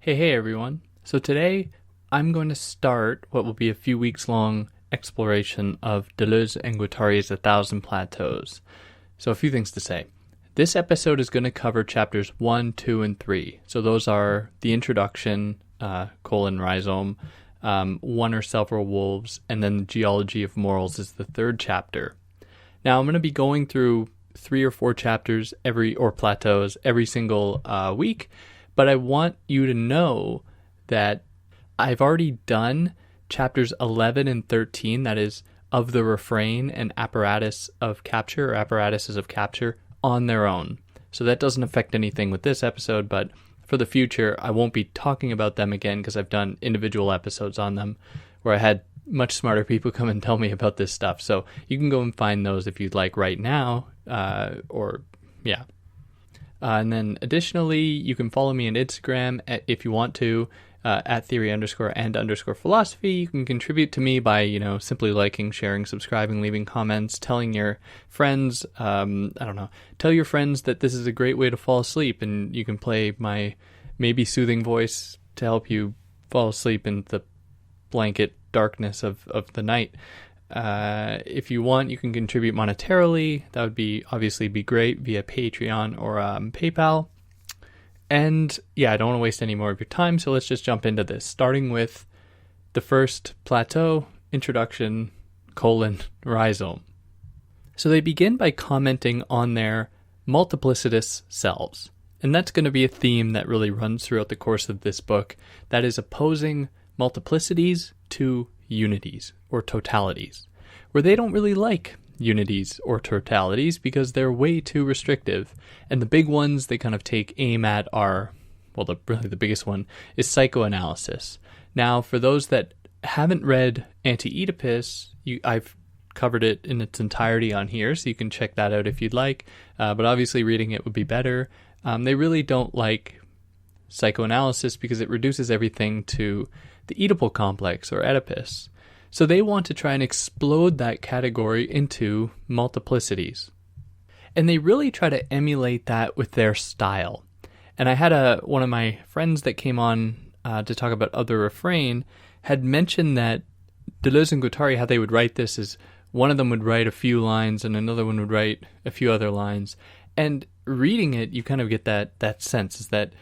Hey everyone. So today I'm going to start what will be a few weeks long exploration of Deleuze and Guattari's 1,000 Plateaus. So a few things to say. This episode is going to cover chapters 1, 2, and 3. So those are the introduction, Rhizome, One or Several Wolves, and then the Geology of Morals is the third chapter. Now I'm going to be going through 3 or 4 chapters plateaus every single week. But I want you to know that I've already done chapters 11 and 13, that is, of the refrain and apparatuses of capture, on their own. So that doesn't affect anything with this episode, but for the future, I won't be talking about them again because I've done individual episodes on them where I had much smarter people come and tell me about this stuff. So you can go and find those if you'd like right now, and then additionally, you can follow me on Instagram if you want to, at theory_and_philosophy. You can contribute to me by, simply liking, sharing, subscribing, leaving comments, telling your friends, tell your friends that this is a great way to fall asleep, and you can play my maybe soothing voice to help you fall asleep in the blanket darkness of the night. If you want, you can contribute monetarily. That would obviously be great via Patreon or PayPal. And yeah, I don't want to waste any more of your time, so let's just jump into this, starting with the first plateau, introduction, Rhizome. So they begin by commenting on their multiplicitous selves. And that's going to be a theme that really runs throughout the course of this book, that is opposing multiplicities to unities or totalities, where they don't really like unities or totalities because they're way too restrictive. And the big ones they kind of take aim at are, the biggest one is psychoanalysis. Now, for those that haven't read Anti-Oedipus, I've covered it in its entirety on here, so you can check that out if you'd like. But obviously reading it would be better. They really don't like psychoanalysis because it reduces everything to the Oedipal complex or Oedipus. So they want to try and explode that category into multiplicities. And they really try to emulate that with their style. And I had one of my friends that came on to talk about Other Refrain had mentioned that Deleuze and Guattari, how they would write this is one of them would write a few lines and another one would write a few other lines. And reading it, you kind of get that sense is that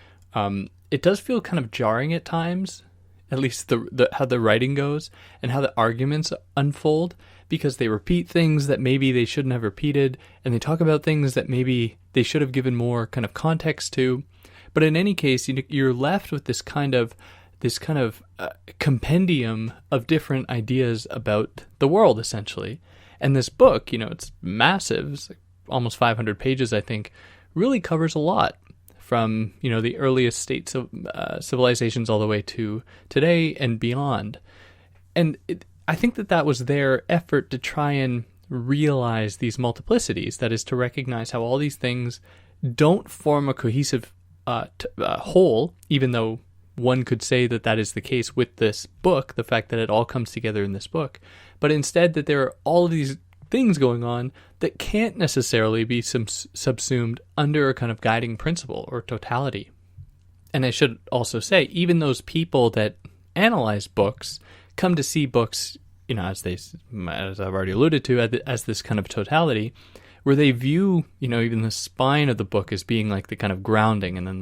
it does feel kind of jarring at times, at least the how the writing goes and how the arguments unfold, because they repeat things that maybe they shouldn't have repeated, and they talk about things that maybe they should have given more kind of context to. But in any case, you're left with this kind of compendium of different ideas about the world, essentially. And this book, it's massive, it's like almost 500 pages, I think, really covers a lot. From the earliest states of civilizations all the way to today and beyond. And I think that was their effort to try and realize these multiplicities, that is, to recognize how all these things don't form a cohesive whole, even though one could say that is the case with this book, the fact that it all comes together in this book, but instead that there are all of these things going on that can't necessarily be subsumed under a kind of guiding principle or totality. And I should also say, even those people that analyze books come to see books, as I've already alluded to, as this kind of totality, where they view, even the spine of the book as being like the kind of grounding, and then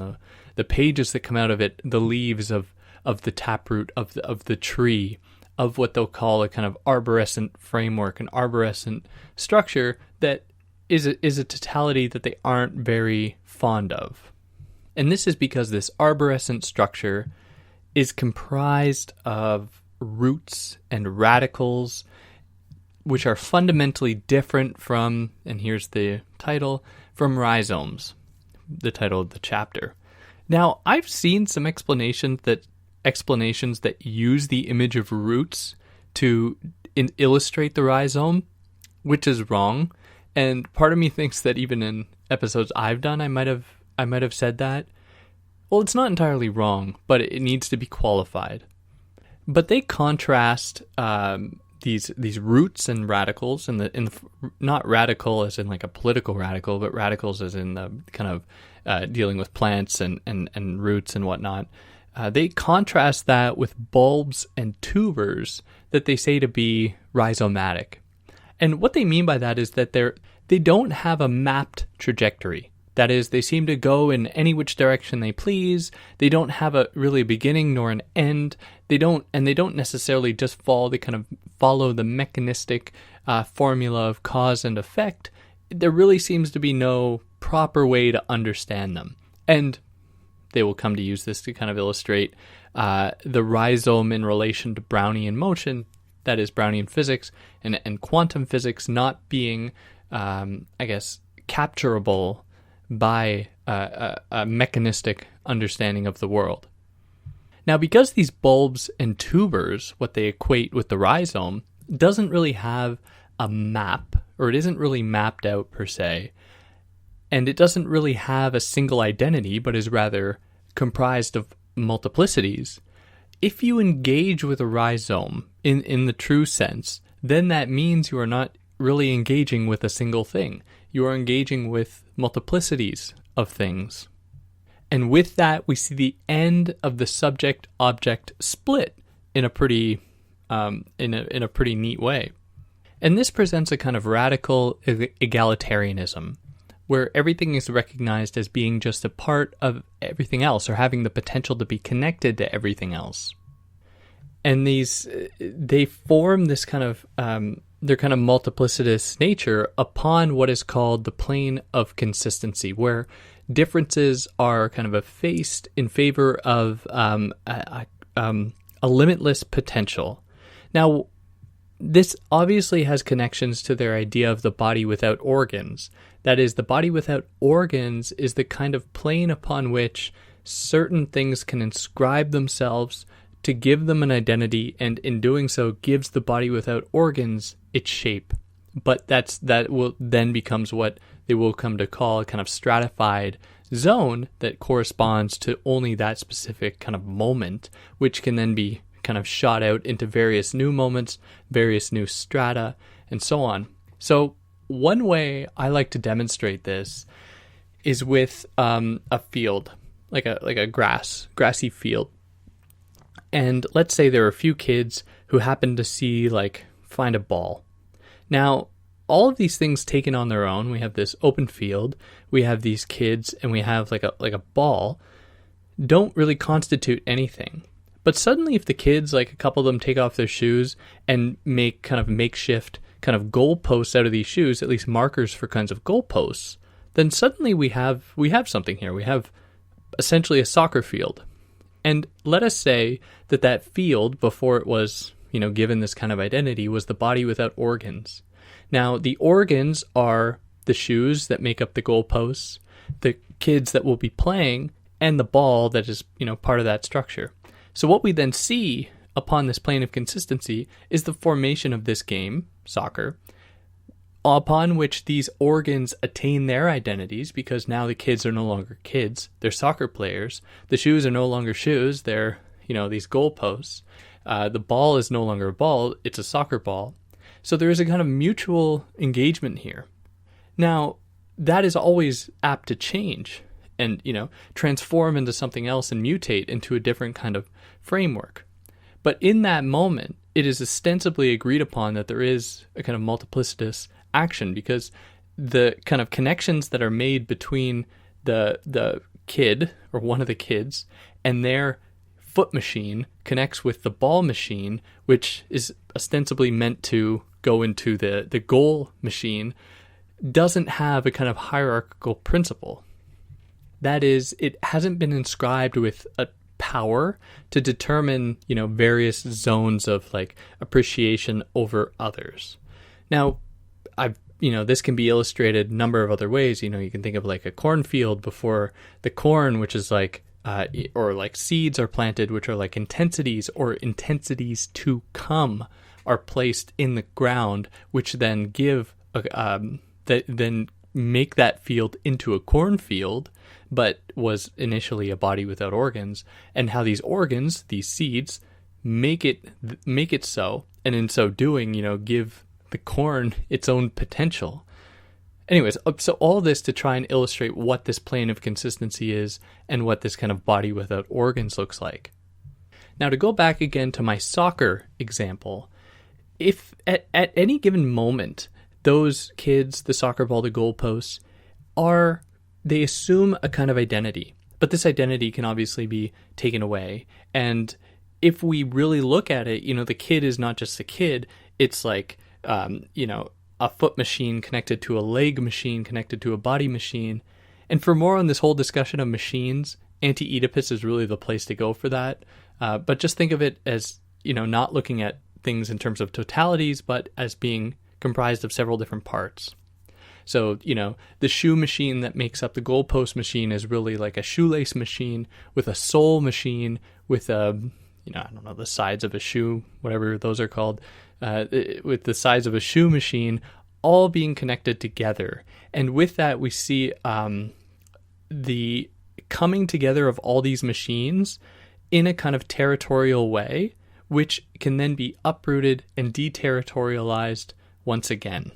the pages that come out of it, the leaves of the taproot of the tree, of what they'll call a kind of arborescent framework, an arborescent structure that is a totality that they aren't very fond of. And this is because this arborescent structure is comprised of roots and radicals, which are fundamentally different from, and here's the title, from rhizomes, the title of the chapter. Now, I've seen some explanations that use the image of roots to illustrate the rhizome, which is wrong. And part of me thinks that even in episodes I've done, I might have said that. Well, it's not entirely wrong, but it needs to be qualified. But they contrast these roots and radicals, and not radical as in like a political radical, but radicals as in the kind of dealing with plants and roots and whatnot. They contrast that with bulbs and tubers that they say to be rhizomatic. And what they mean by that is that they don't have a mapped trajectory. That is, they seem to go in any which direction they please. They don't have a really beginning nor an end. They don't necessarily just they kind of follow the mechanistic formula of cause and effect. There really seems to be no proper way to understand them. And they will come to use this to kind of illustrate the rhizome in relation to Brownian motion, that is Brownian physics, and quantum physics not being, capturable by a mechanistic understanding of the world. Now, because these bulbs and tubers, what they equate with the rhizome, doesn't really have a map, or it isn't really mapped out per se, and it doesn't really have a single identity, but is rather comprised of multiplicities, if you engage with a rhizome in the true sense, then that means you are not really engaging with a single thing. You are engaging with multiplicities of things. And with that, we see the end of the subject-object split in a pretty in a pretty neat way. And this presents a kind of radical egalitarianism, where everything is recognized as being just a part of everything else, or having the potential to be connected to everything else. And they form this kind of their kind of multiplicitous nature upon what is called the plane of consistency, where differences are kind of effaced in favor of a limitless potential. Now, this obviously has connections to their idea of the body without organs. That is, the body without organs is the kind of plane upon which certain things can inscribe themselves to give them an identity, and in doing so gives the body without organs its shape. But that will then becomes what they will come to call a kind of stratified zone that corresponds to only that specific kind of moment, which can then be kind of shot out into various new moments, various new strata, and so on. So one way I like to demonstrate this is with a field, like a grassy field. And let's say there are a few kids who happen to find a ball. Now, all of these things taken on their own, we have this open field, we have these kids, and we have like a ball, don't really constitute anything. But suddenly if the kids, like a couple of them, take off their shoes and make kind of makeshift kind of goalposts out of these shoes, at least markers for kinds of goalposts, then suddenly we have something here. We have essentially a soccer field. And let us say that field, before it was, given this kind of identity, was the body without organs. Now, the organs are the shoes that make up the goalposts, the kids that will be playing, and the ball that is, part of that structure. So what we then see upon this plane of consistency is the formation of this game, soccer, upon which these organs attain their identities, because now the kids are no longer kids, they're soccer players. The shoes are no longer shoes, they're, these goalposts. The ball is no longer a ball, it's a soccer ball. So there is a kind of mutual engagement here. Now, that is always apt to change and, transform into something else and mutate into a different kind of framework. But in that moment, it is ostensibly agreed upon that there is a kind of multiplicitous action, because the kind of connections that are made between the kid, or one of the kids, and their foot machine connects with the ball machine, which is ostensibly meant to go into the goal machine, doesn't have a kind of hierarchical principle. That is, it hasn't been inscribed with a power to determine, various zones of appreciation over others. Now, this can be illustrated a number of other ways. You can think of a cornfield before the corn, which is or seeds are planted, which are intensities, or intensities to come are placed in the ground, which then give then make that field into a cornfield, but was initially a body without organs, and how these organs, these seeds, make it so, and in so doing, give the corn its own potential. Anyways, so all this to try and illustrate what this plane of consistency is and what this kind of body without organs looks like. Now, to go back again to my soccer example, if at any given moment, those kids, the soccer ball, the goalposts, they assume a kind of identity, but this identity can obviously be taken away. And if we really look at it, the kid is not just a kid. It's like, a foot machine connected to a leg machine connected to a body machine. And for more on this whole discussion of machines, Anti-Oedipus is really the place to go for that. But just think of it as, not looking at things in terms of totalities, but as being comprised of several different parts. So, the shoe machine that makes up the goalpost machine is really like a shoelace machine with a sole machine with I don't know, the sides of a shoe, whatever those are called, with the sides of a shoe machine all being connected together. And with that, we see the coming together of all these machines in a kind of territorial way, which can then be uprooted and deterritorialized once again.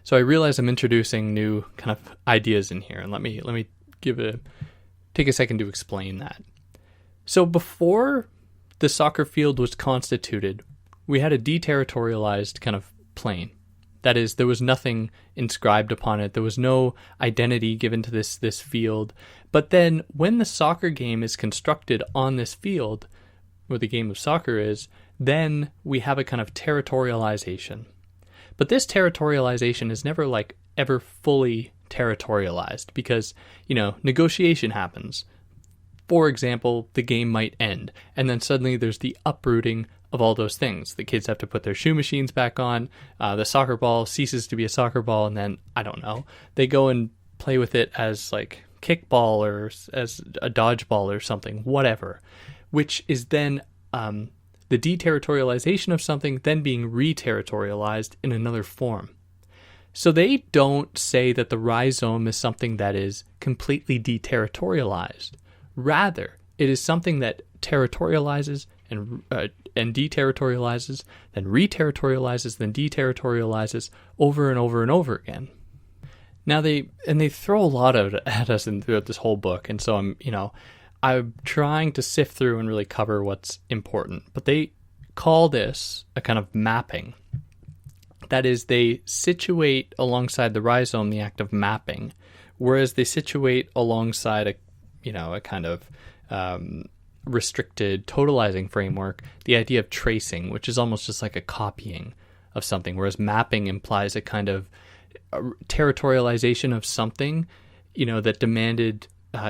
So I realize I'm introducing new kind of ideas in here, and let me take a second to explain that. So before the soccer field was constituted, we had a deterritorialized kind of plane. That is, there was nothing inscribed upon it. There was no identity given to this field. But then when the soccer game is constructed on this field, where the game of soccer is, then we have a kind of territorialization. But this territorialization is never ever fully territorialized because, negotiation happens. For example, the game might end, and then suddenly there's the uprooting of all those things. The kids have to put their shoe machines back on, the soccer ball ceases to be a soccer ball, and then, I don't know, they go and play with it as kickball or as a dodgeball or something, whatever, which is then the deterritorialization of something then being re-territorialized in another form. So they don't say that the rhizome is something that is completely deterritorialized. Rather, it is something that territorializes and deterritorializes, then re-territorializes, then deterritorializes over and over and over again. Now they throw a lot at us throughout this whole book, and so I'm trying to sift through and really cover what's important. But they call this a kind of mapping. That is, they situate alongside the rhizome the act of mapping, whereas they situate alongside a kind of restricted totalizing framework the idea of tracing, which is almost just like a copying of something, whereas mapping implies a kind of territorialization of something, that demanded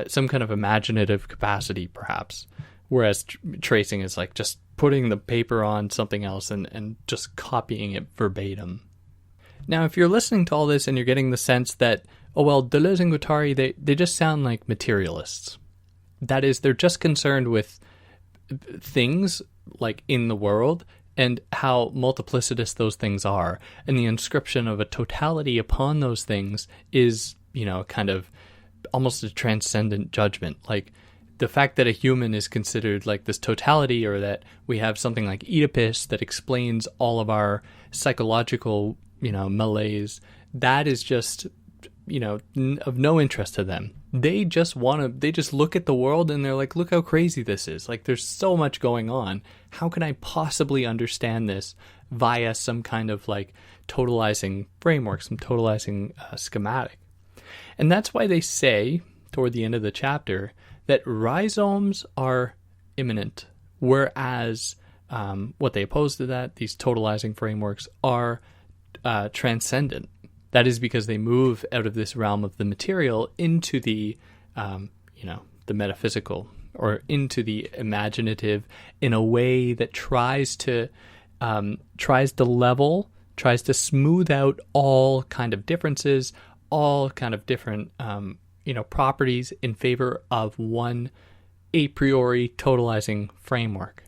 some kind of imaginative capacity, perhaps, whereas tracing is like just putting the paper on something else and just copying it verbatim. Now, if you're listening to all this and you're getting the sense that, Deleuze and Guattari, they just sound like materialists. That is, they're just concerned with things like in the world and how multiplicitous those things are, and the inscription of a totality upon those things is, kind of almost a transcendent judgment. Like the fact that a human is considered like this totality, or that we have something like Oedipus that explains all of our psychological, malaise, that is just, of no interest to them. They just look at the world and they're like, look how crazy this is. Like, there's so much going on. How can I possibly understand this via some kind of totalizing framework, some totalizing schematic? And that's why they say, toward the end of the chapter, that rhizomes are immanent, whereas what they oppose to that, these totalizing frameworks, are transcendent. That is because they move out of this realm of the material into the, the metaphysical, or into the imaginative, in a way that tries to level, tries to smooth out all kind of differences, all kind of different, properties in favor of one a priori totalizing framework.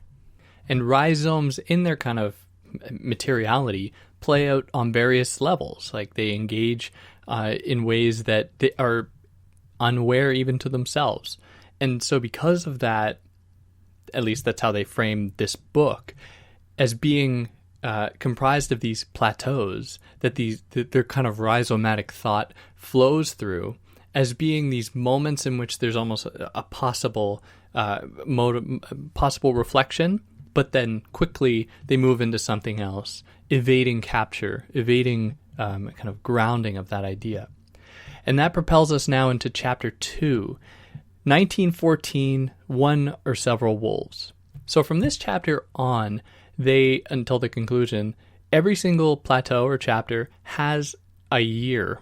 And rhizomes, in their kind of materiality, play out on various levels. Like, they engage in ways that they are unaware even to themselves. And so because of that, at least that's how they frame this book, as being comprised of these plateaus that their kind of rhizomatic thought flows through as being these moments in which there's almost a possible possible reflection, but then quickly they move into something else, evading capture, evading kind of grounding of that idea. And that propels us now into chapter 2, 1914, One or Several Wolves. So from this chapter on, until the conclusion, every single plateau or chapter has a year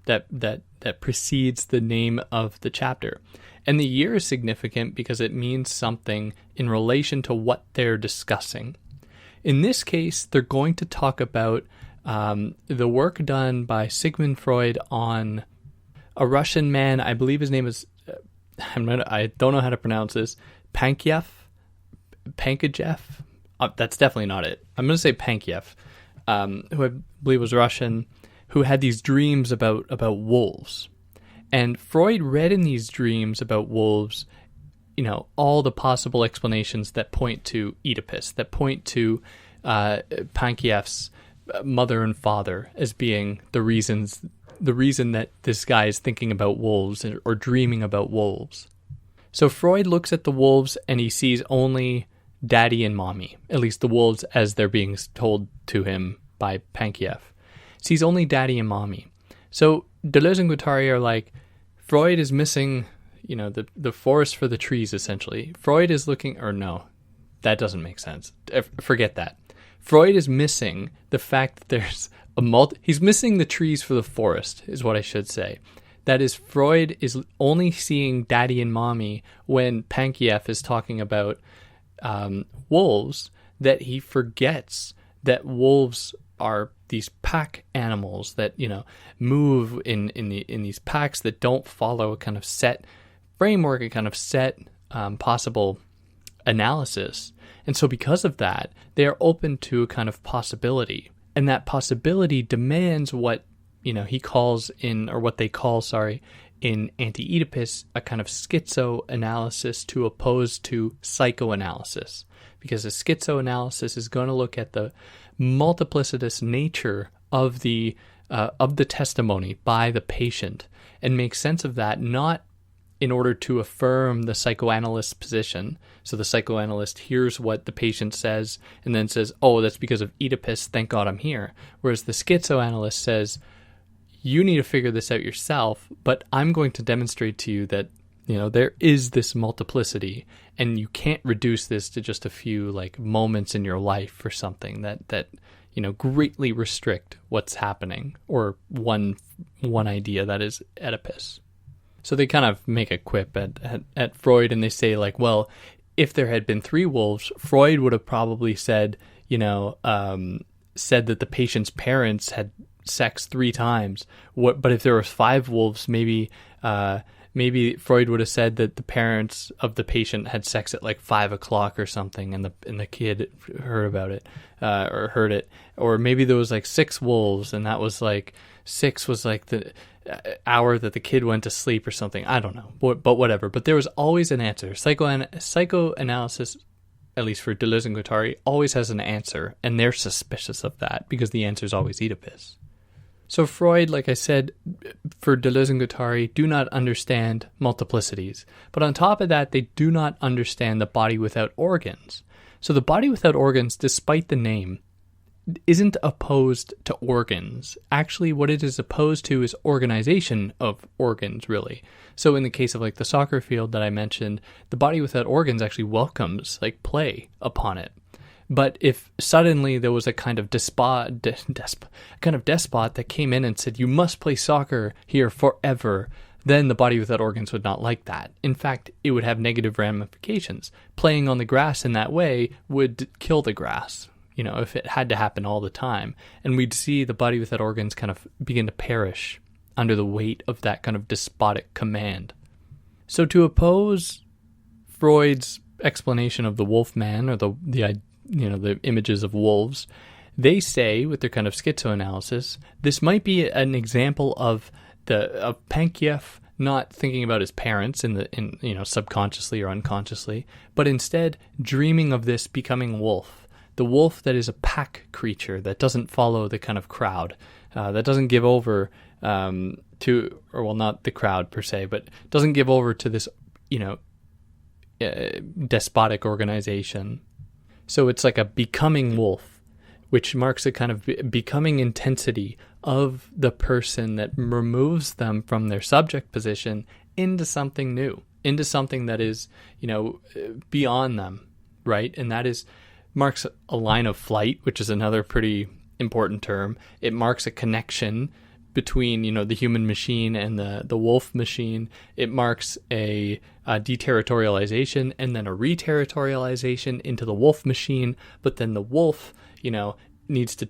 that precedes the name of the chapter. And the year is significant because it means something in relation to what they're discussing. In this case, they're going to talk about the work done by Sigmund Freud on a Russian man. I believe his name is, I don't know how to pronounce this, Pankejeff? That's definitely not it. I'm going to say Pankejeff, who I believe was Russian, who had these dreams about wolves. And Freud read in these dreams about wolves, all the possible explanations that point to Oedipus, that point to Pankejeff's mother and father as being the reason that this guy is thinking about wolves or dreaming about wolves. So Freud looks at the wolves and he sees only daddy and mommy, at least the wolves as they're being told to him by Pankejeff. Sees only daddy and mommy. So Deleuze and Guattari are like, Freud is missing, the forest for the trees, essentially. Freud is looking, or no, that doesn't make sense. Forget that. Freud is missing the fact that there's he's missing the trees for the forest, is what I should say. That is, Freud is only seeing daddy and mommy when Pankejeff is talking about wolves, that he forgets that wolves are these pack animals that move in these packs that don't follow a kind of set framework, a kind of set possible analysis. And so because of that, they are open to a kind of possibility, and that possibility demands what he calls what they call in Anti-Oedipus a kind of schizoanalysis to oppose to psychoanalysis, because a schizoanalysis is going to look at the multiplicitous nature of the testimony by the patient and make sense of that, not in order to affirm the psychoanalyst's position. So the psychoanalyst hears what the patient says and then says, oh, that's because of Oedipus, thank God I'm here. Whereas the schizoanalyst says, you need to figure this out yourself, but I'm going to demonstrate to you that there is this multiplicity, and you can't reduce this to just a few moments in your life or something that greatly restrict what's happening, or one idea that is Oedipus. So they kind of make a quip at Freud, and they say well, if there had been 3 wolves, Freud would have probably said that the patient's parents had sex 3 times. But if there were 5 wolves, maybe Freud would have said that the parents of the patient had sex at 5 o'clock or something, and the kid heard about it or heard it. Or maybe there was 6 wolves, and that was 6 was the hour that the kid went to sleep or something. I don't know, but whatever. But there was always an answer. Psychoanalysis, at least for Deleuze and Guattari, always has an answer, and they're suspicious of that because the answer is always Oedipus. So Freud, like I said, for Deleuze and Guattari, do not understand multiplicities. But on top of that, they do not understand the body without organs. So the body without organs, despite the name, isn't opposed to organs. Actually, what it is opposed to is organization of organs, really. So in the case of the soccer field that I mentioned, the body without organs actually welcomes play upon it. But if suddenly there was a kind of despot that came in and said, you must play soccer here forever, then the body without organs would not like that. In fact, it would have negative ramifications. Playing on the grass in that way would kill the grass, if it had to happen all the time. And we'd see the body without organs kind of begin to perish under the weight of that kind of despotic command. So to oppose Freud's explanation of the wolf man, or the images of wolves, they say, with their kind of schizoanalysis, this might be an example of Pankejeff not thinking about his parents subconsciously or unconsciously, but instead dreaming of this becoming wolf, the wolf that is a pack creature that doesn't follow the kind of crowd, that doesn't give over to, or well, not the crowd per se, but doesn't give over to this, despotic organization. So it's like a becoming wolf, which marks a kind of becoming intensity of the person that removes them from their subject position into something new, into something that is, beyond them, right? And that marks a line of flight, which is another pretty important term. It marks a connection between, the human machine and the wolf machine. It marks a deterritorialization and then a reterritorialization into the wolf machine. But then the wolf, needs to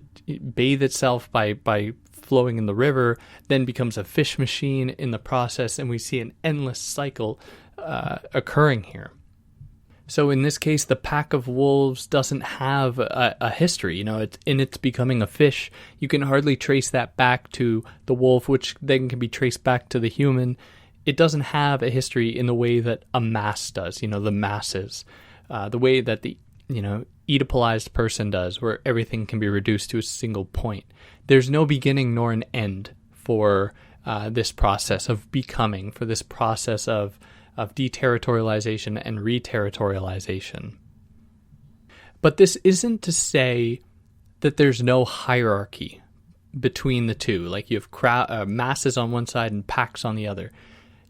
bathe itself by flowing in the river, then becomes a fish machine in the process. And we see an endless cycle occurring here. So in this case, the pack of wolves doesn't have a history. It's becoming a fish. You can hardly trace that back to the wolf, which then can be traced back to the human. It doesn't have a history in the way that a mass does, the masses, the way that the, Oedipalized person does, where everything can be reduced to a single point. There's no beginning nor an end for this process of becoming, for this process of deterritorialization and reterritorialization. But this isn't to say that there's no hierarchy between the two. Like you have masses on one side and packs on the other.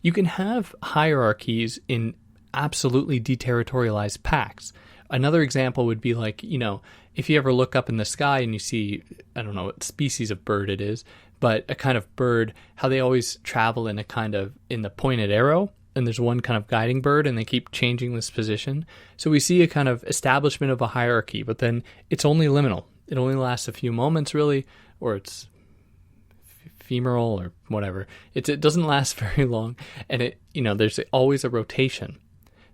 You can have hierarchies in absolutely deterritorialized packs. Another example would be like, if you ever look up in the sky and you see, I don't know what species of bird it is, but a kind of bird, how they always travel in the pointed arrow. And there's one kind of guiding bird, and they keep changing this position. So we see a kind of establishment of a hierarchy, but then it's only liminal. It only lasts a few moments, really, or it's ephemeral or whatever. It doesn't last very long, and there's always a rotation.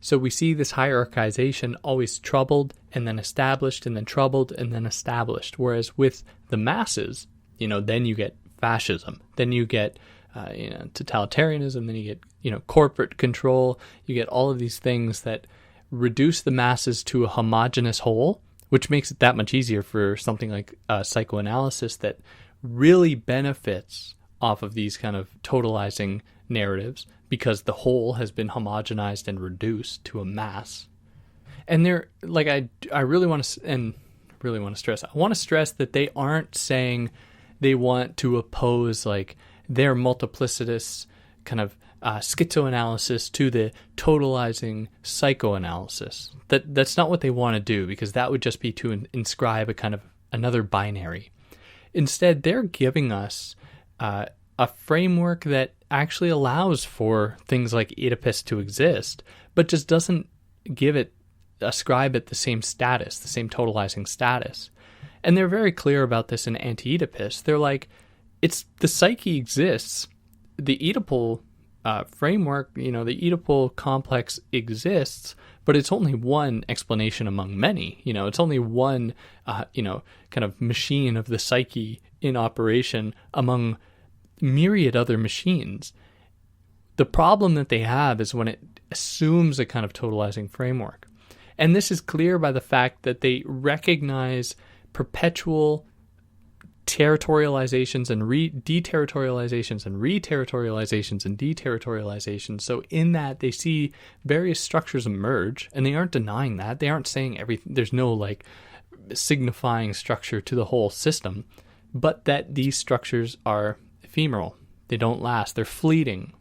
So we see this hierarchization always troubled and then established and then troubled and then established. Whereas with the masses, then you get fascism, then you get totalitarianism, then you get, corporate control. You get all of these things that reduce the masses to a homogeneous whole, which makes it that much easier for something like psychoanalysis that really benefits off of these kind of totalizing narratives because the whole has been homogenized and reduced to a mass. And they're like, I really want to stress. I want to stress that they aren't saying they want to oppose like their multiplicitous kind of schizoanalysis to the totalizing psychoanalysis. That's not what they want to do, because that would just be to inscribe a kind of another binary. Instead, they're giving us a framework that actually allows for things like Oedipus to exist, but just doesn't ascribe it the same status, the same totalizing status. And they're very clear about this in Anti-Oedipus. They're like, the psyche exists, the Oedipal framework, the Oedipal complex exists, but it's only one explanation among many. It's only one, kind of machine of the psyche in operation among myriad other machines. The problem that they have is when it assumes a kind of totalizing framework. And this is clear by the fact that they recognize perpetual territorializations and deterritorializations and reterritorializations and deterritorializations. So in that, they see various structures emerge, and they aren't denying that. They aren't saying everything. There's no like signifying structure to the whole system, but that these structures are ephemeral. They don't last. They're fleeting.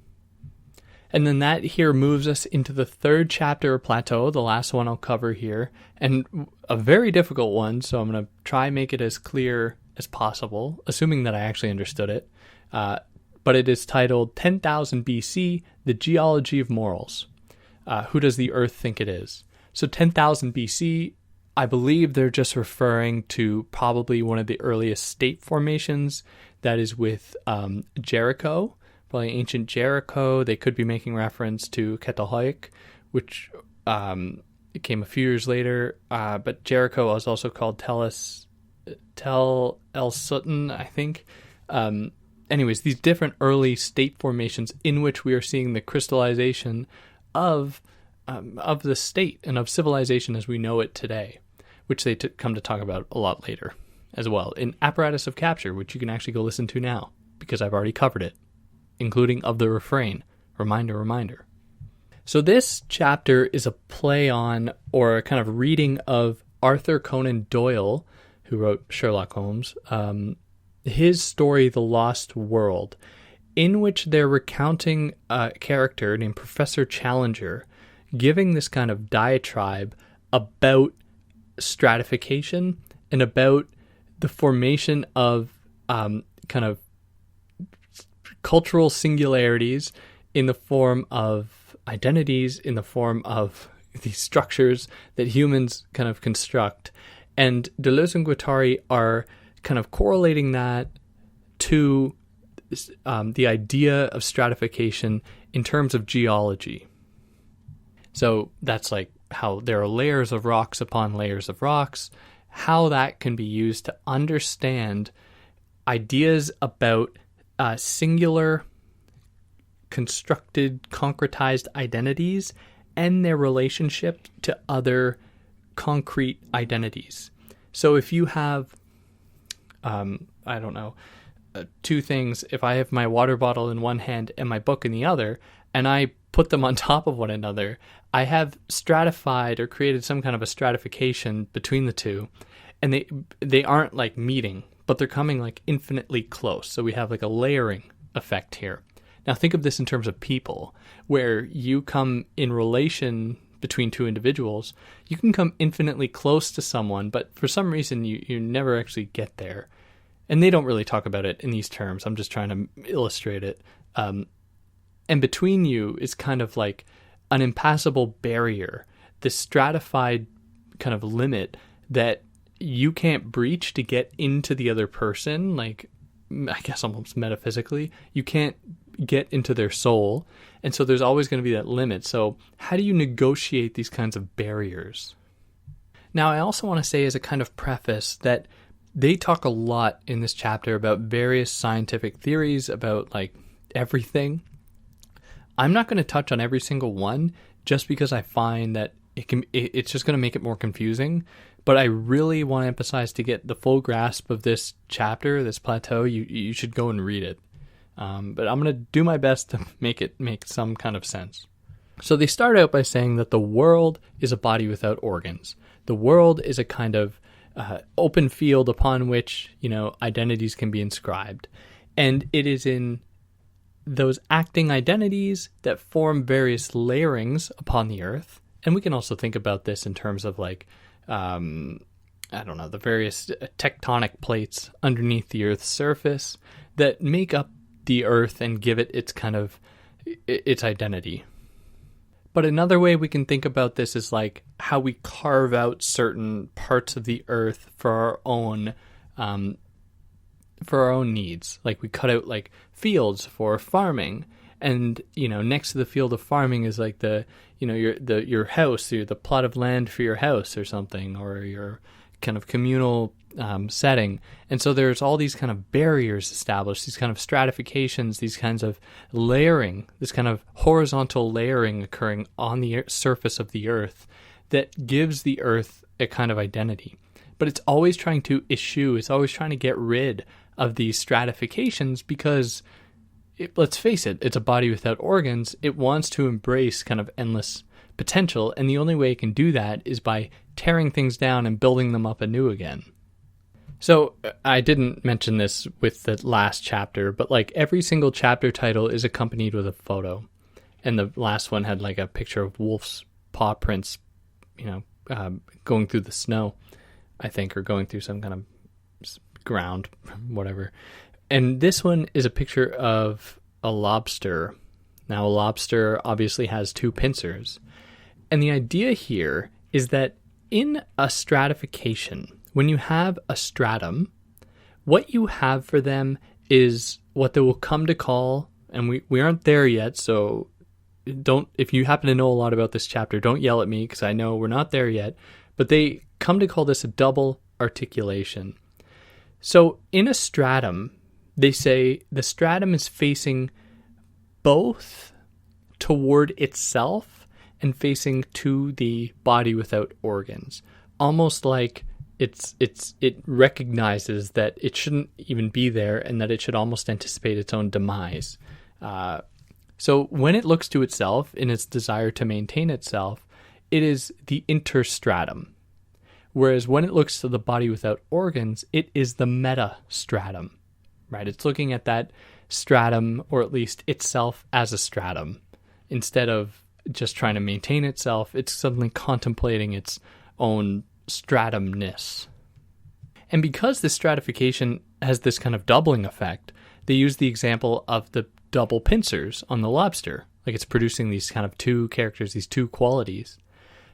And then that here moves us into the third chapter of Plateau, the last one I'll cover here, and a very difficult one, so I'm going to try and make it as clear as possible, assuming that I actually understood it. But it is titled 10,000 BC, The Geology of Morals. Who does the Earth think it is? So 10,000 BC, I believe they're just referring to probably one of the earliest state formations, that is with Jericho, probably ancient Jericho. They could be making reference to Catalhoic, which came a few years later, but Jericho was also called Tel El Sutton, I think. Anyways, these different early state formations in which we are seeing the crystallization of the state and of civilization as we know it today. which they come to talk about a lot later as well, in Apparatus of Capture, which you can actually go listen to now, because I've already covered it, including Of the Refrain. Reminder, reminder. So this chapter is a play on, or a kind of reading of, Arthur Conan Doyle, who wrote Sherlock Holmes, his story, The Lost World, in which they're recounting a character named Professor Challenger giving this kind of diatribe about stratification and about the formation of kind of cultural singularities in the form of identities, in the form of these structures that humans kind of construct. And Deleuze and Guattari are kind of correlating that to the idea of stratification in terms of geology. So that's like how there are layers of rocks upon layers of rocks, how that can be used to understand ideas about singular, constructed, concretized identities and their relationship to other concrete identities. So if you have, two things, if I have my water bottle in one hand and my book in the other, and I put them on top of one another, I have stratified or created some kind of a stratification between the two, and they aren't like meeting, but they're coming like infinitely close. So we have like a layering effect here. Now think of this in terms of people, where you come in relation between two individuals. You can come infinitely close to someone, but for some reason you never actually get there. And they don't really talk about it in these terms. I'm just trying to illustrate it. And between you is kind of like an impassable barrier, this stratified kind of limit that you can't breach to get into the other person, like, I guess almost metaphysically. You can't get into their soul. And so there's always going to be that limit. So how do you negotiate these kinds of barriers? Now, I also want to say as a kind of preface that they talk a lot in this chapter about various scientific theories, about like everything. I'm not going to touch on every single one just because I find that it's just going to make it more confusing. But I really want to emphasize, to get the full grasp of this chapter, this plateau, you should go and read it. But I'm going to do my best to make it make some kind of sense. So they start out by saying that the world is a body without organs. The world is a kind of open field upon which, identities can be inscribed. And it is in those acting identities that form various layerings upon the earth. And we can also think about this in terms of like, the various tectonic plates underneath the earth's surface that make up the earth and give it its kind of its identity. But another way we can think about this is like how we carve out certain parts of the earth for our own needs. Like we cut out like fields for farming, and next to the field of farming is like your house, the plot of land for your house or something, or your kind of communal setting. And so there's all these kind of barriers established, these kind of stratifications, these kinds of layering, this kind of horizontal layering occurring on the surface of the earth that gives the earth a kind of identity. But it's always trying to it's always trying to get rid of these stratifications because, let's face it, it's a body without organs. It wants to embrace kind of endless potential, and the only way it can do that is by tearing things down and building them up anew again. So I didn't mention this with the last chapter, but like every single chapter title is accompanied with a photo. And the last one had like a picture of wolf's paw prints, going through the snow, I think, or going through some kind of ground, whatever. And this one is a picture of a lobster. Now, a lobster obviously has two pincers. And the idea here is that in a stratification, when you have a stratum, what you have for them is what they will come to call, and we aren't there yet, so if you happen to know a lot about this chapter, don't yell at me because I know we're not there yet, but they come to call this a double articulation. So in a stratum, they say the stratum is facing both toward itself and facing to the body without organs. almost like it recognizes that it shouldn't even be there and that it should almost anticipate its own demise. So when it looks to itself in its desire to maintain itself, it is the interstratum. Whereas when it looks to the body without organs, it is the metastratum, right? It's looking at that stratum, or at least itself as a stratum. Instead of just trying to maintain itself, it's suddenly contemplating its own stratumness. And because this stratification has this kind of doubling effect, they use the example of the double pincers on the lobster. Like it's producing these kind of two characters, these two qualities.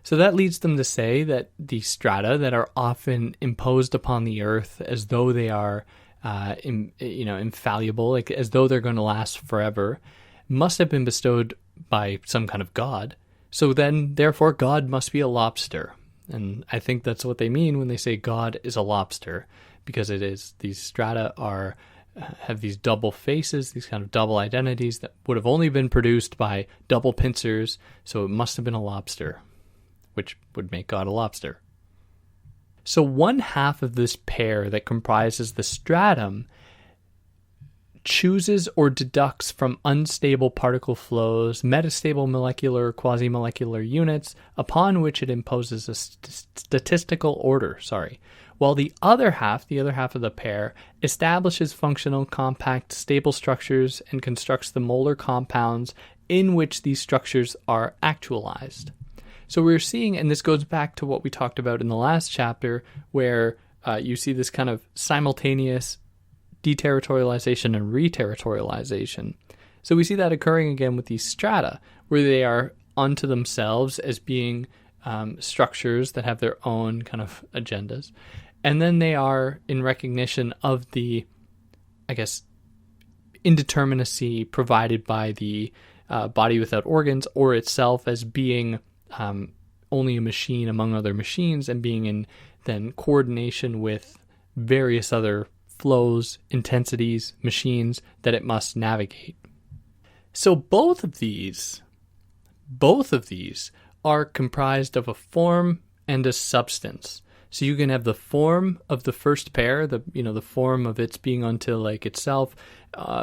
So that leads them to say that the strata that are often imposed upon the earth as though they are infallible, like as though they're going to last forever, must have been bestowed by some kind of god. So then, therefore, God must be a lobster. And I think that's what they mean when they say God is a lobster, because it is, these strata have these double faces, these kind of double identities that would have only been produced by double pincers, so it must have been a lobster, which would make God a lobster. So one half of this pair that comprises the stratum chooses or deducts from unstable particle flows metastable molecular, quasi-molecular units upon which it imposes a statistical order, while the other half of the pair establishes functional, compact, stable structures and constructs the molar compounds in which these structures are actualized. So we're seeing, and this goes back to what we talked about in the last chapter, where you see this kind of simultaneous deterritorialization and reterritorialization. So we see that occurring again with these strata, where they are unto themselves as being structures that have their own kind of agendas. And then they are in recognition of the, indeterminacy provided by the body without organs, or itself as being only a machine among other machines, and being in then coordination with various other flows, intensities, machines that it must navigate. So both of these are comprised of a form and a substance. So you can have the form of the first pair, the form of its being unto like itself,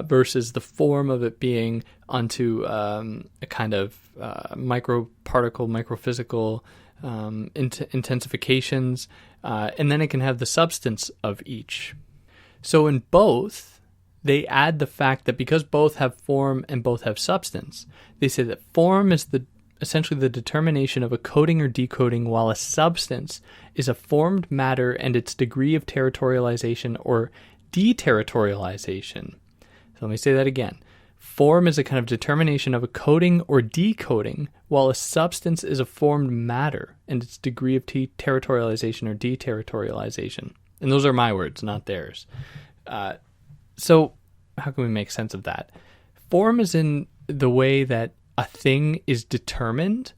versus the form of it being unto a kind of microparticle, microphysical intensifications, and then it can have the substance of each. So in both, they add the fact that because both have form and both have substance, they say that form is essentially the determination of a coding or decoding, while a substance is a formed matter and its degree of territorialization or deterritorialization. So let me say that again. Form is a kind of determination of a coding or decoding, while a substance is a formed matter and its degree of territorialization or deterritorialization. And those are my words, not theirs. So how can we make sense of that? Form is in the way that a thing is determined,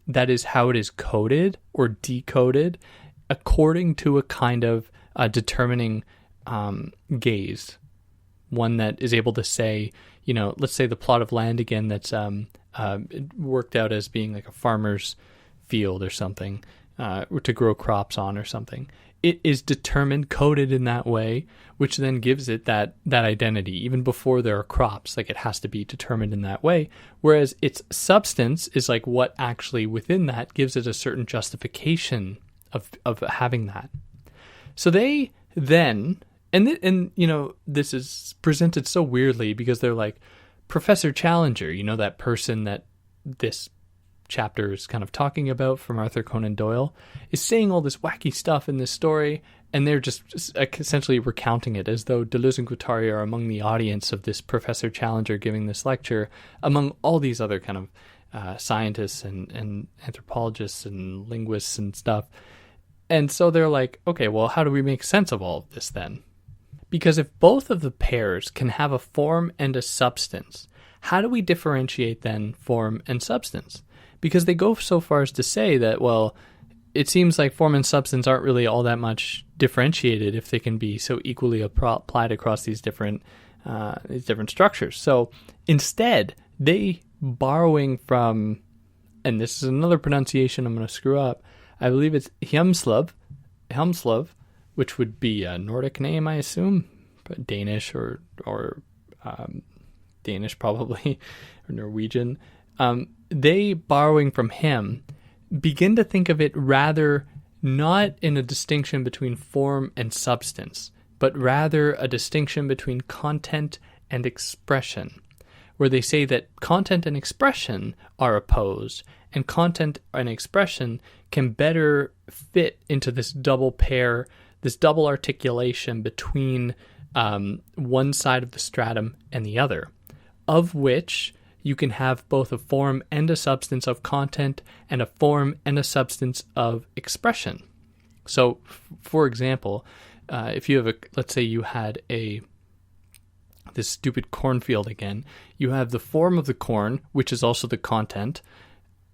that is how it is coded or decoded, according to a kind of determining gaze. One that is able to say, let's say the plot of land again that's worked out as being like a farmer's field or something, to grow crops on or something. It is determined, coded in that way, which then gives it that identity. Even before there are crops, like it has to be determined in that way. Whereas its substance is like what actually within that gives it a certain justification of having that. So they then, and this is presented so weirdly because they're like, Professor Challenger, that person that this chapter is kind of talking about from Arthur Conan Doyle, is saying all this wacky stuff in this story, and they're just essentially recounting it as though Deleuze and Guattari are among the audience of this Professor Challenger giving this lecture, among all these other kind of scientists and anthropologists and linguists and stuff. And so they're like, okay, well, how do we make sense of all of this then? Because if both of the pairs can have a form and a substance, how do we differentiate then form and substance? Because they go so far as to say that, well, it seems like form and substance aren't really all that much differentiated if they can be so equally applied across these different structures. So instead, they, borrowing from, and this is another pronunciation I'm going to screw up, I believe it's Helmslov, which would be a Nordic name, I assume, but Danish or Danish probably, or Norwegian. They, borrowing from him, begin to think of it rather not in a distinction between form and substance, but rather a distinction between content and expression, where they say that content and expression are opposed, and content and expression can better fit into this double pair, this double articulation between one side of the stratum and the other, of which you can have both a form and a substance of content and a form and a substance of expression. So, for example, if you have let's say you had this stupid cornfield again, you have the form of the corn, which is also the content,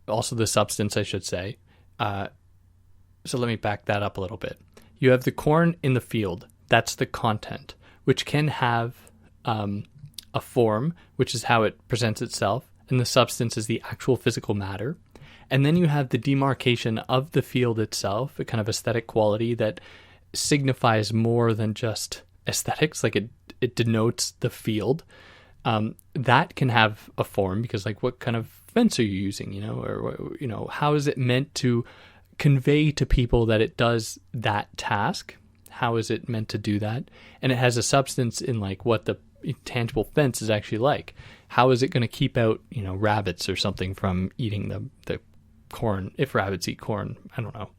also the substance, I should say. So let me back that up a little bit. You have the corn in the field, that's the content, which can have a form, which is how it presents itself, and the substance is the actual physical matter. And then you have the demarcation of the field itself, a kind of aesthetic quality that signifies more than just aesthetics, like it denotes the field. That can have a form, because like what kind of fence are you using, or how is it meant to convey to people that it does that task? How is it meant to do that? And it has a substance in like what the tangible fence is actually like. How is it going to keep out, rabbits or something from eating the corn, if rabbits eat corn? I don't know.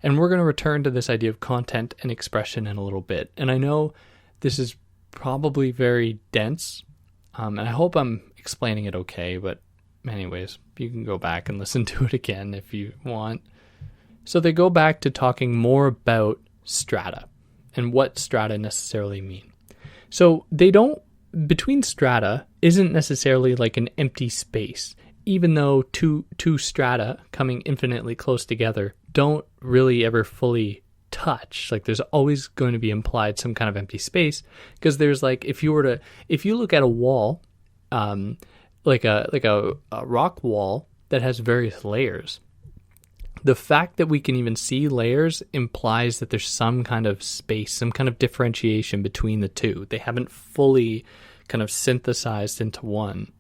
And we're going to return to this idea of content and expression in a little bit. And I know this is probably very dense, and I hope I'm explaining it okay, but anyways, you can go back and listen to it again if you want. So they go back to talking more about strata and what strata necessarily mean. So between strata isn't necessarily like an empty space, even though two strata coming infinitely close together don't really ever fully touch. Like there's always going to be implied some kind of empty space, because there's like, if you look at a wall, like a rock wall that has various layers, the fact that we can even see layers implies that there's some kind of space, some kind of differentiation between the two. They haven't fully kind of synthesized into one.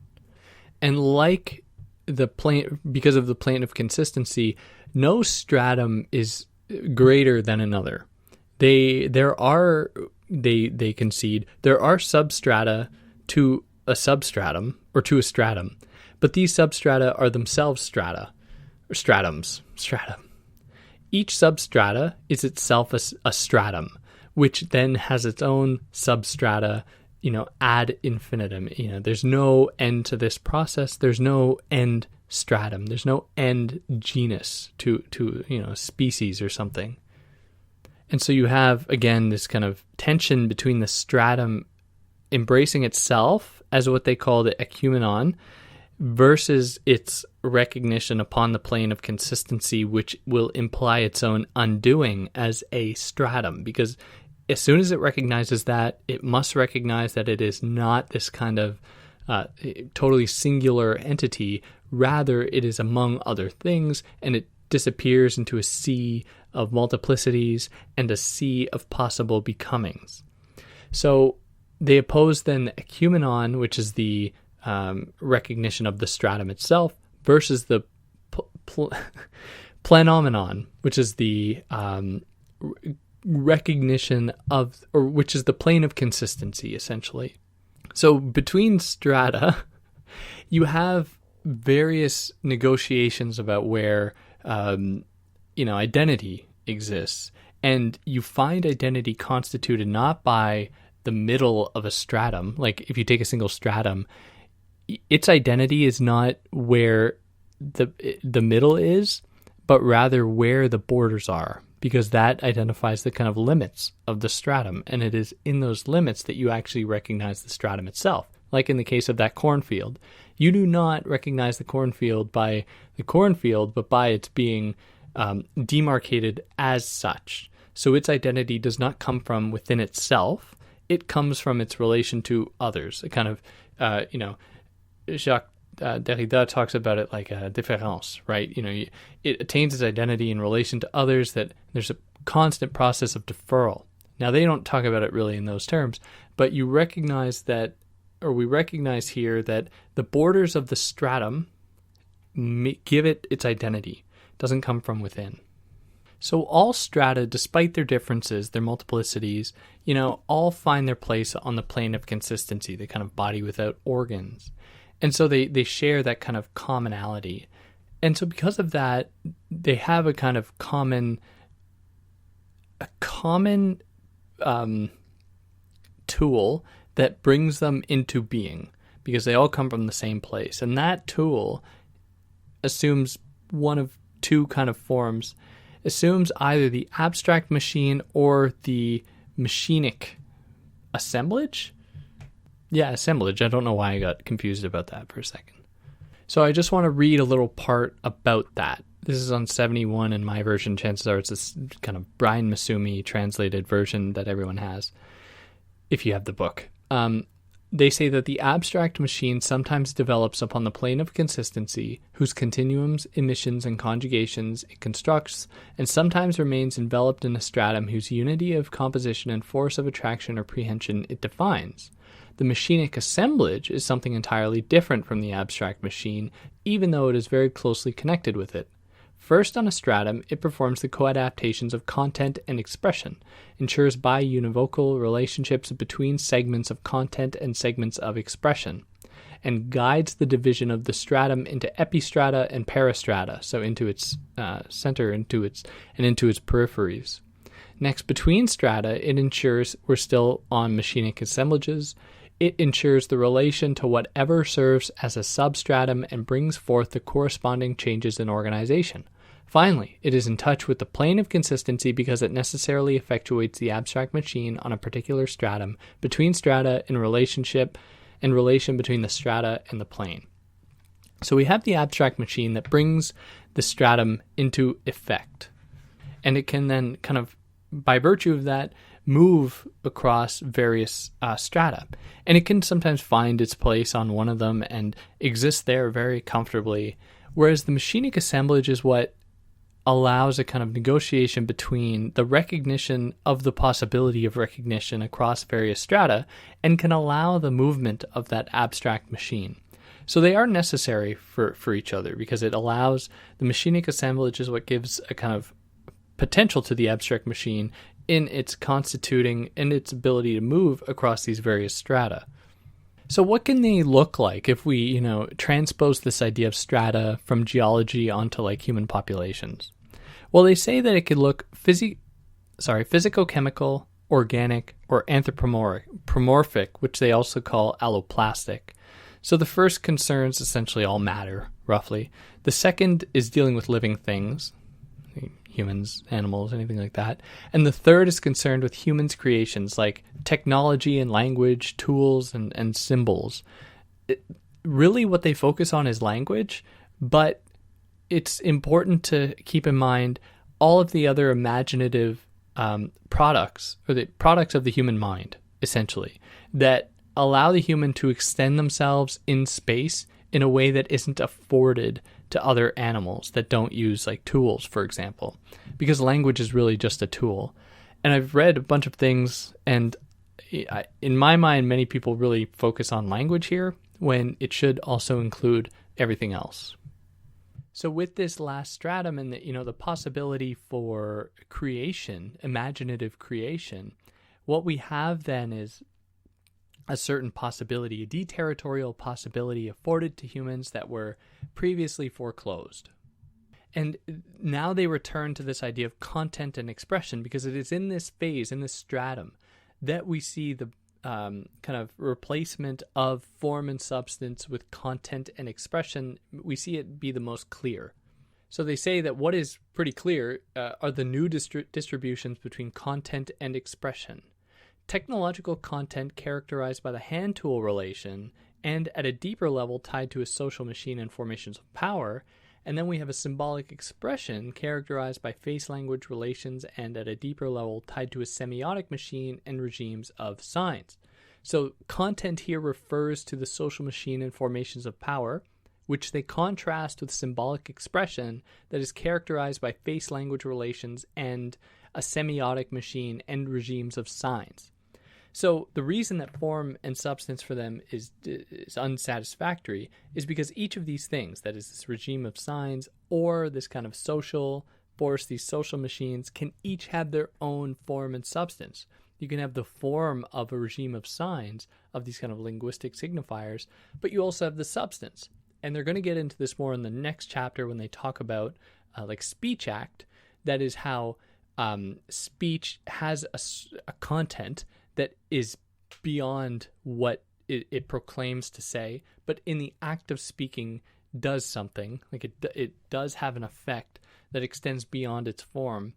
And like because of the plane of consistency, no stratum is greater than another. They concede there are substrata to a substratum or to a stratum, but these substrata are themselves strata, or stratums. Each substrata is itself a stratum, which then has its own substrata, ad infinitum. There's no end to this process. There's no end stratum. There's no end genus to species or something. And so you have, again, this kind of tension between the stratum embracing itself as what they call the ecumenon versus its recognition upon the plane of consistency, which will imply its own undoing as a stratum. Because as soon as it recognizes that, it must recognize that it is not this kind of totally singular entity. Rather, it is among other things, and it disappears into a sea of multiplicities and a sea of possible becomings. So they oppose then the ecumenon, which is the recognition of the stratum itself, versus the planomenon, which is the recognition of, or which is the plane of consistency, essentially. So between strata, you have various negotiations about where identity exists, and you find identity constituted not by the middle of a stratum. Like if you take a single stratum, its identity is not where the middle is, but rather where the borders are, because that identifies the kind of limits of the stratum, and it is in those limits that you actually recognize the stratum itself. Like in the case of that cornfield, you do not recognize the cornfield by the cornfield, but by its being demarcated as such. So its identity does not come from within itself. It comes from its relation to others, a kind of, Jacques Derrida talks about it like a différence, right? It attains its identity in relation to others, that there's a constant process of deferral. Now, they don't talk about it really in those terms, but you recognize that, or we recognize here that the borders of the stratum give it its identity. It doesn't come from within. So all strata, despite their differences, their multiplicities, all find their place on the plane of consistency, the kind of body without organs. And so they share that kind of commonality. And so because of that, they have a kind of common tool that brings them into being, because they all come from the same place. And that tool assumes one of two kind of forms. Assumes either the abstract machine or the machinic assemblage. Yeah, assemblage. I don't know why I got confused about that for a second. So I just want to read a little part about that. This is on 71 in my version. Chances are it's this kind of Brian Masumi translated version that everyone has, if you have the book. They say that the abstract machine sometimes develops upon the plane of consistency, whose continuums, emissions, and conjugations it constructs, and sometimes remains enveloped in a stratum whose unity of composition and force of attraction or prehension it defines. The machinic assemblage is something entirely different from the abstract machine, even though it is very closely connected with it. First on a stratum, it performs the co-adaptations of content and expression, ensures bi-univocal relationships between segments of content and segments of expression, and guides the division of the stratum into epistrata and peristrata, so into its center, into its peripheries. Next, between strata, it ensures, we're still on machinic assemblages, it ensures the relation to whatever serves as a substratum and brings forth the corresponding changes in organization. Finally, it is in touch with the plane of consistency because it necessarily effectuates the abstract machine on a particular stratum between strata in relation between the strata and the plane. So we have the abstract machine that brings the stratum into effect. And it can then kind of, by virtue of that, move across various strata. And it can sometimes find its place on one of them and exist there very comfortably, whereas the machinic assemblage is what allows a kind of negotiation between the recognition of the possibility of recognition across various strata and can allow the movement of that abstract machine. So they are necessary for each other, because it allows the machinic assemblage is what gives a kind of potential to the abstract machine in its constituting and its ability to move across these various strata. So what can they look like if we, transpose this idea of strata from geology onto like human populations? Well, they say that it could look physicochemical, organic, or anthropomorphic, which they also call alloplastic. So the first concerns essentially all matter, roughly. The second is dealing with living things, humans, animals, anything like that. And the third is concerned with humans' creations, like technology and language, tools and symbols. Really what they focus on is language, but it's important to keep in mind all of the other imaginative products, or the products of the human mind, essentially, that allow the human to extend themselves in space in a way that isn't afforded to other animals that don't use like tools, for example, because language is really just a tool. And I've read a bunch of things, and in my mind, many people really focus on language here when it should also include everything else. So with this last stratum and the possibility for creation, imaginative creation, what we have then is a certain possibility, a deterritorial possibility afforded to humans that were previously foreclosed. And now they return to this idea of content and expression, because it is in this phase, in this stratum, that we see the kind of replacement of form and substance with content and expression. We see it be the most clear. So they say that what is pretty clear are the new distributions between content and expression. Technological content characterized by the hand-tool relation, and at a deeper level tied to a social machine and formations of power. And then we have a symbolic expression characterized by face language relations, and at a deeper level tied to a semiotic machine and regimes of signs. So content here refers to the social machine and formations of power, which they contrast with symbolic expression that is characterized by face-language relations and a semiotic machine and regimes of signs. So the reason that form and substance for them is unsatisfactory is because each of these things, that is this regime of signs or this kind of social force, these social machines, can each have their own form and substance. You can have the form of a regime of signs, of these kind of linguistic signifiers, but you also have the substance. And they're going to get into this more in the next chapter when they talk about like speech act. That is how speech has a content that is beyond what it proclaims to say, but in the act of speaking does something, like it does have an effect that extends beyond its form.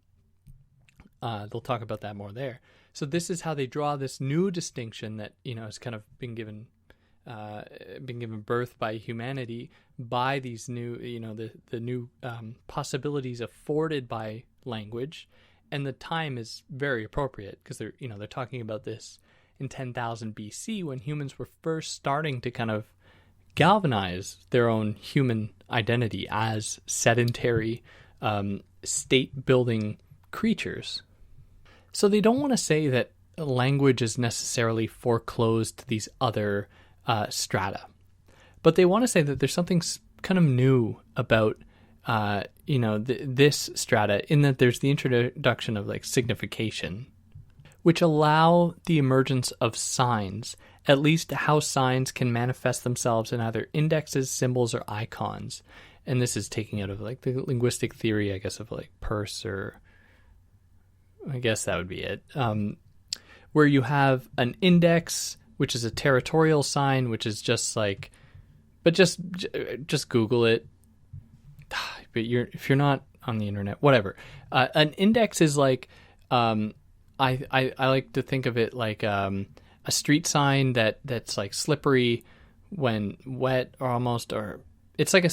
They'll talk about that more there. So this is how they draw this new distinction that, has kind of been given birth by humanity by these new, the new possibilities afforded by language. And the time is very appropriate because they're talking about this in 10,000 BC when humans were first starting to kind of galvanize their own human identity as sedentary, state-building creatures. So they don't want to say that language is necessarily foreclosed to these other strata, but they want to say that there's something kind of new about this strata, in that there's the introduction of like signification, which allow the emergence of signs, at least how signs can manifest themselves in either indexes, symbols, or icons. And this is taking out of like the linguistic theory, I guess, of like Peirce, or I guess that would be it, where you have an index, which is a territorial sign, which is just like, but just Google it. But if you're not on the internet, whatever. An index is like, I like to think of it like a street sign that's like slippery when wet, or almost, or it's like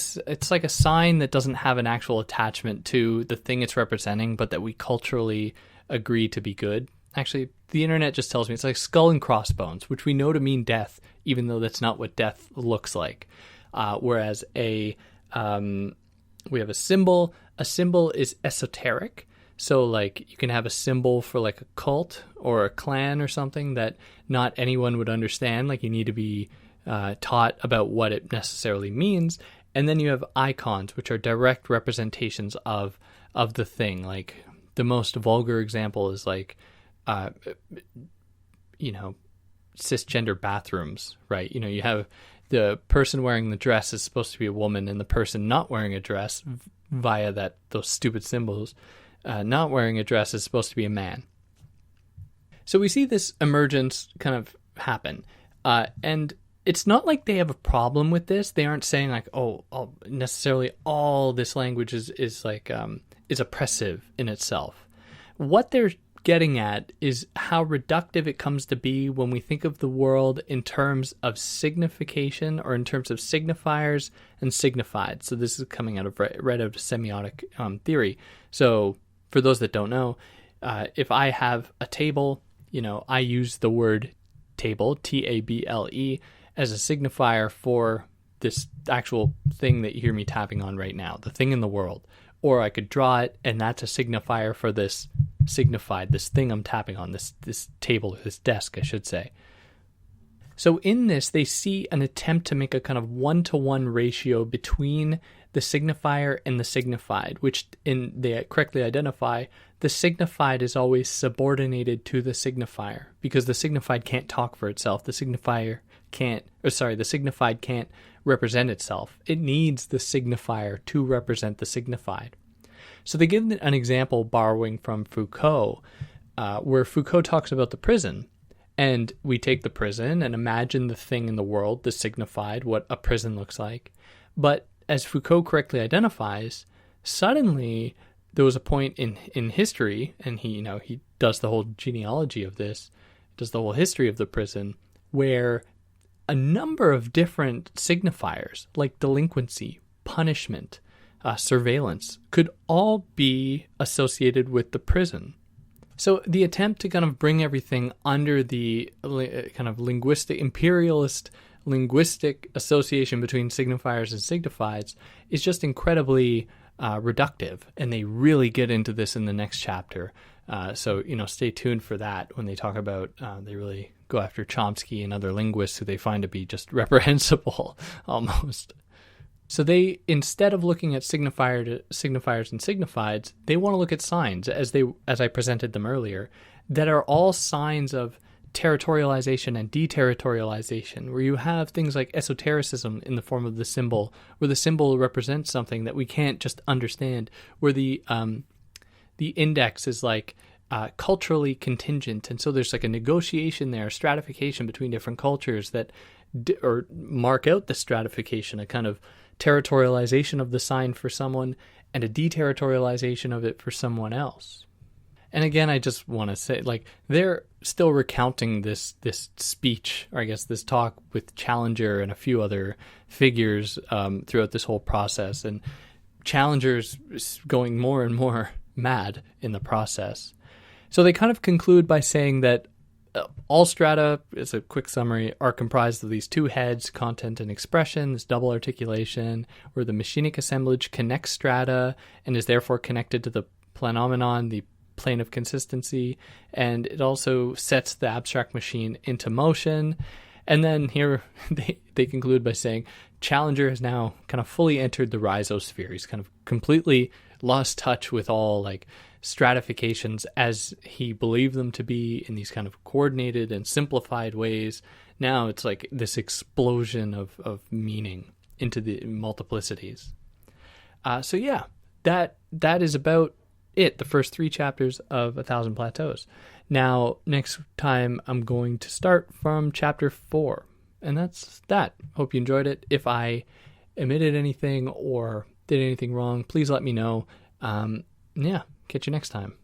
a sign that doesn't have an actual attachment to the thing it's representing, but that we culturally agree to be good. Actually, the internet just tells me it's like skull and crossbones, which we know to mean death, even though that's not what death looks like. Whereas we have a symbol. A symbol is esoteric. So like you can have a symbol for like a cult or a clan or something that not anyone would understand. Like you need to be taught about what it necessarily means. And then you have icons, which are direct representations of the thing. Like the most vulgar example is like, cisgender bathrooms, right? You have the person wearing the dress is supposed to be a woman, and the person not wearing a dress via those stupid symbols, not wearing a dress is supposed to be a man. So we see this emergence kind of happen. And it's not like they have a problem with this. They aren't saying like, necessarily all this language is oppressive in itself. What they're getting at is how reductive it comes to be when we think of the world in terms of signification, or in terms of signifiers and signified. So this is coming out of right out of semiotic theory. So for those that don't know, if I have a table, I use the word table, table, as a signifier for this actual thing that you hear me tapping on right now, the thing in the world. Or I could draw it, and that's a signifier for this this thing I'm tapping on, this table, or this desk, I should say. So in this, they see an attempt to make a kind of one-to-one ratio between the signifier and the signified, which they correctly identify, the signified is always subordinated to the signifier, because the signified can't talk for itself. The signified can't represent itself. It needs the signifier to represent the signified. So they give an example borrowing from Foucault, where Foucault talks about the prison. And we take the prison and imagine the thing in the world, the signified, what a prison looks like. But as Foucault correctly identifies, suddenly there was a point in history, and he does the whole genealogy of this, does the whole history of the prison, where a number of different signifiers like delinquency, punishment, surveillance could all be associated with the prison. So the attempt to kind of bring everything under the kind of imperialist linguistic association between signifiers and signifieds is just incredibly reductive, and they really get into this in the next chapter. So stay tuned for that when they talk about they really go after Chomsky and other linguists who they find to be just reprehensible almost. So they, instead of looking at signifiers and signifieds, they want to look at signs as I presented them earlier, that are all signs of territorialization and deterritorialization, where you have things like esotericism in the form of the symbol, where the symbol represents something that we can't just understand, where the index is like culturally contingent, and so there's like a negotiation there, a stratification between different cultures that or mark out the stratification, a kind of territorialization of the sign for someone and a deterritorialization of it for someone else. And again, I just want to say, like, they're still recounting this speech, or I guess this talk with Challenger and a few other figures throughout this whole process, and Challenger's going more and more mad in the process. So they kind of conclude by saying that all strata, as a quick summary, are comprised of these two heads, content and expression, this double articulation, where the machinic assemblage connects strata and is therefore connected to the phenomenon, the plane of consistency, and it also sets the abstract machine into motion. And then here they conclude by saying Challenger has now kind of fully entered the rhizosphere. He's kind of completely lost touch with all like stratifications as he believed them to be in these kind of coordinated and simplified ways. Now it's like this explosion of meaning into the multiplicities. So yeah, that is about it, the first 3 chapters of 1,000 Plateaus. Now, next time I'm going to start from chapter 4. And that's that. Hope you enjoyed it. If I omitted anything or did anything wrong, please let me know. Yeah, catch you next time.